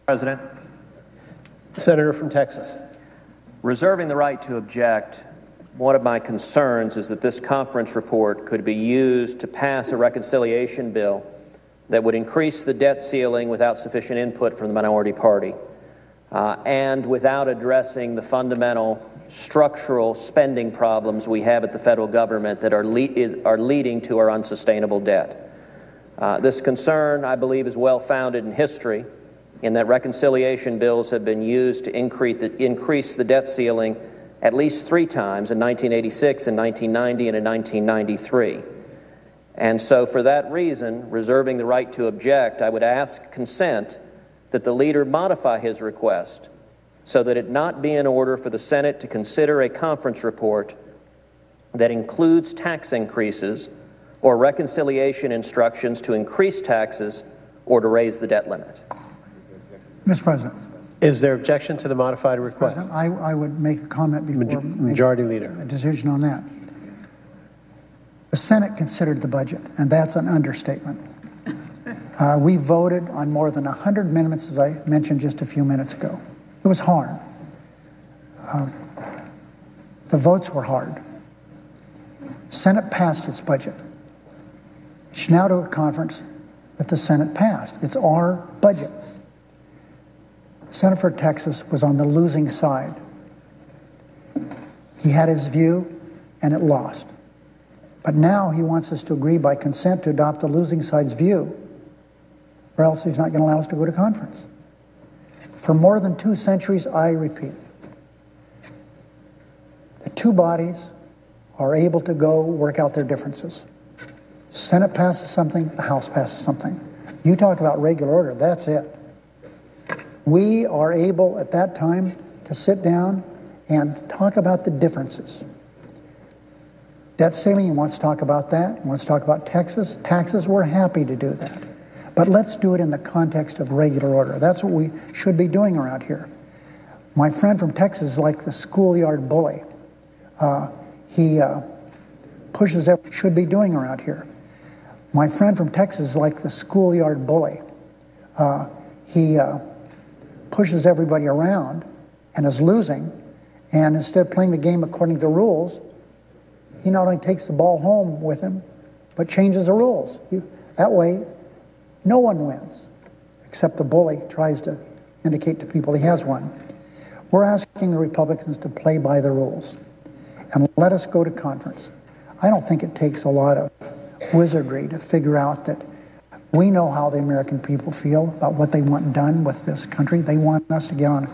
President. Senator from Texas. Reserving the right to object, one of my concerns is that this conference report could be used to pass a reconciliation bill that would increase the debt ceiling without sufficient input from the minority party and without addressing the fundamental structural spending problems we have at the federal government that are leading to our unsustainable debt. This concern, I believe, is well-founded in history, in that reconciliation bills have been used to increase the debt ceiling at least 3 times, in 1986, in 1990, and in 1993. And so for that reason, reserving the right to object, I would ask consent that the leader modify his request so that it not be in order for the Senate to consider a conference report that includes tax increases or reconciliation instructions to increase taxes or to raise the debt limit. Mr. President. Is there objection to the modified request? I would make a comment before Majority Leader. A decision on that. The Senate considered the budget, and that's an understatement. We voted on more than 100 amendments, as I mentioned just a few minutes ago. It was hard. The votes were hard. Senate passed its budget. It should now do a conference that the Senate passed. It's our budget. Senator from Texas was on the losing side. He had his view, and it lost. But now he wants us to agree by consent to adopt the losing side's view, or else he's not going to allow us to go to conference. For more than 2 centuries, I repeat, the two bodies are able to go work out their differences. Senate passes something, the House passes something. You talk about regular order, that's it. We are able at that time to sit down and talk about the differences. Debt ceiling, he wants to talk about that. He wants to talk about Texas. Taxes, we're happy to do that. But let's do it in the context of regular order. That's what we should be doing around here. My friend from Texas is like the schoolyard bully. He pushes everything should be doing around here. My friend from Texas is like the schoolyard bully. He pushes everybody around and is losing, and instead of playing the game according to the rules, he not only takes the ball home with him, but changes the rules. That way, no one wins, except the bully tries to indicate to people he has won. We're asking the Republicans to play by the rules and let us go to conference. I don't think it takes a lot of wizardry to figure out that we know how the American people feel about what they want done with this country. They want us to get on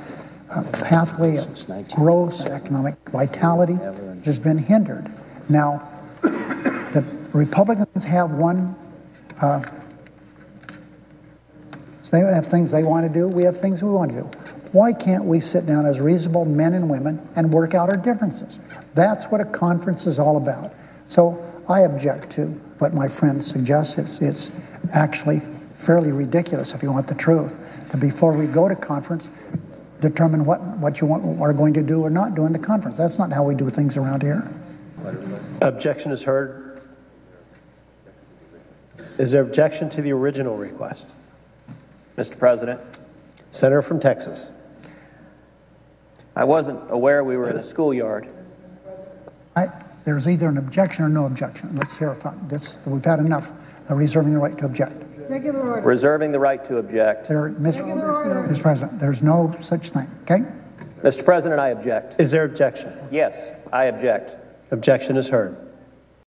a pathway of growth and economic vitality, which has been hindered. Now, the Republicans have they have things they want to do. We have things we want to do. Why can't we sit down as reasonable men and women and work out our differences? That's what a conference is all about. So I object to what my friend suggests. It's actually fairly ridiculous, if you want the truth, to before we go to conference, determine what you are going to do or not do in the conference. That's not how we do things around here. Objection is heard. Is there objection to the original request? Mr. President. Senator from Texas. I wasn't aware we were in a schoolyard. There's either an objection or no objection. Let's hear about this. We've had enough of reserving the right to object. Reserving the right to object. Mr. President, there's no such thing, okay? Mr. President, I object. Is there objection? Yes, I object. Objection is heard.